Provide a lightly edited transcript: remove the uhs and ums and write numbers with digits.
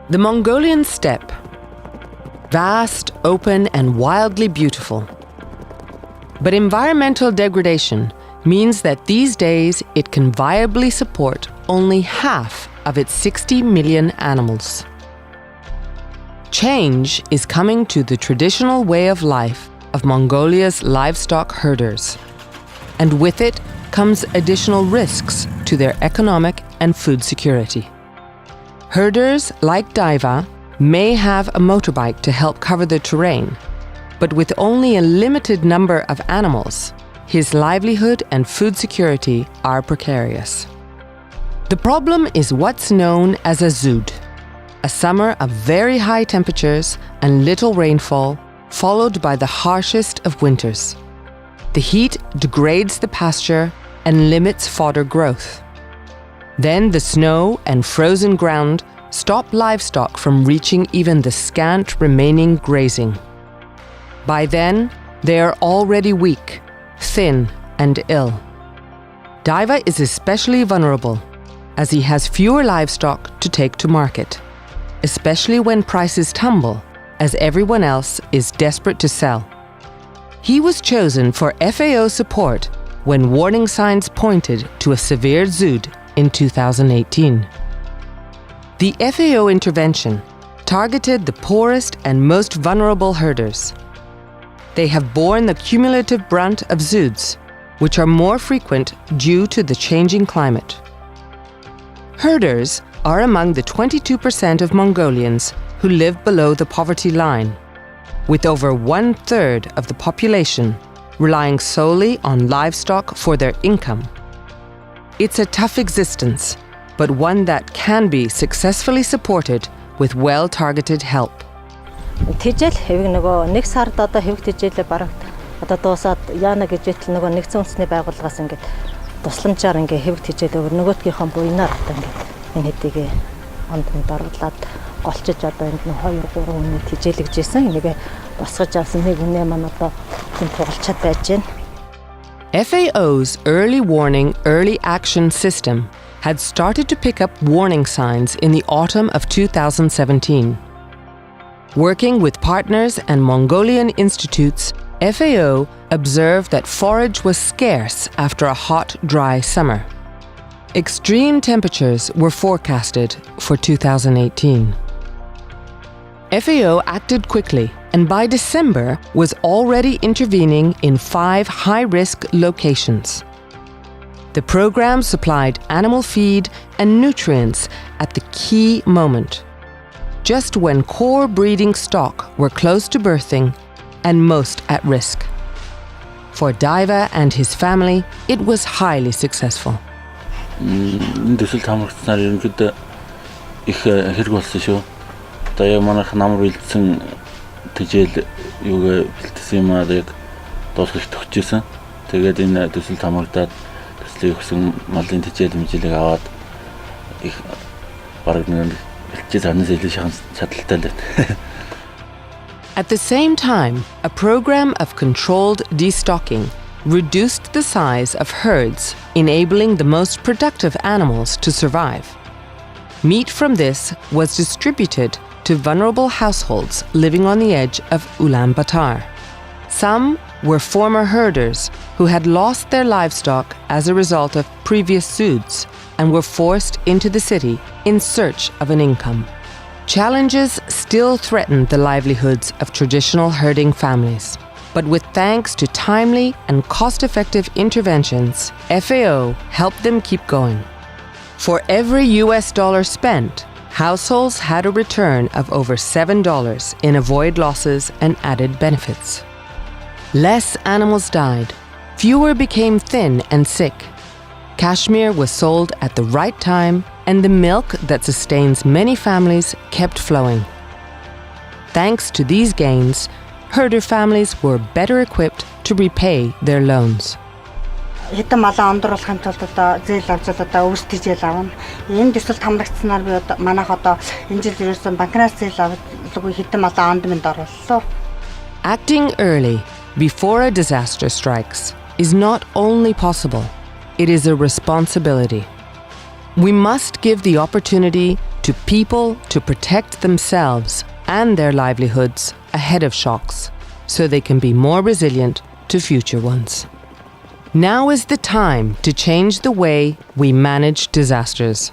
The Mongolian steppe, vast, open, and wildly beautiful. But environmental degradation means that these days it can viably support only half of its 60 million animals. Change is coming to the traditional way of life of Mongolia's livestock herders, and with it comes additional risks to their economic and food security. Herders like Daiva may have a motorbike to help cover the terrain, but with only a limited number of animals, his livelihood and food security are precarious. The problem is what's known as a zood, a summer of very high temperatures and little rainfall, followed by the harshest of winters. The heat degrades the pasture and limits fodder growth. Then the snow and frozen ground stop livestock from reaching even the scant remaining grazing. By then, they are already weak, thin, and ill. Daiva is especially vulnerable, as he has fewer livestock to take to market, especially when prices tumble, as everyone else is desperate to sell. He was chosen for FAO support when warning signs pointed to a severe zood in 2018. The FAO intervention targeted the poorest and most vulnerable herders. They have borne the cumulative brunt of zoods, which are more frequent due to the changing climate. Herders are among the 22% of Mongolians who live below the poverty line, with over 1/3 of the population relying solely on livestock for their income. It's a tough existence, but one that can be successfully supported with well-targeted help. Тэжээл хэвэг нөгөө нэг сард одоо хэвэг тэжээлээ бараг одоо дуусаад яана гэж итэл нөгөө нэгдсэн үндэсний байгууллагаас ингээд тусламжаар ингээд хэвэг тэжээл өгөр нөгөөдгийнхөө буйнаар одоо ингээд энэ хэдийгээ ондонд оруулаад голчиж одоо энд нэг 2-3 үнэ тэжээлэгжсэн энийг босгож авсан нэг үнэ маань одоо тийм тугалчаад байж байна. FAO's early warning, early action system had started to pick up warning signs in the autumn of 2017. Working with partners and Mongolian institutes, FAO observed that forage was scarce after a hot, dry summer. Extreme temperatures were forecasted for 2018. FAO acted quickly and by December was already intervening in 5 high-risk locations. The program supplied animal feed and nutrients at the key moment, just when core breeding stock were close to birthing and most at risk. For Daiva and his family, it was highly successful. Төсөл хамрагцсаар ерөнхийдөө их хэрэг болсон шүү. Одоо яг манайх намар бэлдсэн тэжээл юугаа бэлдсэн юм аа яг дуусгаж төгчжсэн. Тэгээд энэ төсөл хамрагдаад төслийг өгсөн малын тэжээл мэлийг аваад их бараг нэг бэлдэж санаас илүү чадaltaй л байна. At the same time, a program of controlled destocking reduced the size of herds, enabling the most productive animals to survive. Meat from this was distributed to vulnerable households living on the edge of Ulaanbaatar. Some were former herders who had lost their livestock as a result of previous zoods and were forced into the city in search of an income. Challenges still threatened the livelihoods of traditional herding families. But with thanks to timely and cost-effective interventions, FAO helped them keep going. For every US dollar spent, households had a return of over $7 in avoid losses and added benefits. Less animals died, fewer became thin and sick. Cashmere was sold at the right time, and the milk that sustains many families kept flowing. Thanks to these gains, herder families were better equipped to repay their loans. Хэдэн малаа ондруулах юм тулд одоо зээл авч одоо өвс тэжээл авна. Энэ төсөлд хамрагдсанаар би одоо манайх одоо энэ жил ерөөсөн банкнаас зээл авалгүй хэдэн малаа онд минь оруулсан. Acting early, before a disaster strikes, is not only possible, it is a responsibility. We must give the opportunity to people to protect themselves and their livelihoods ahead of shocks, so they can be more resilient to future ones. Now is the time to change the way we manage disasters.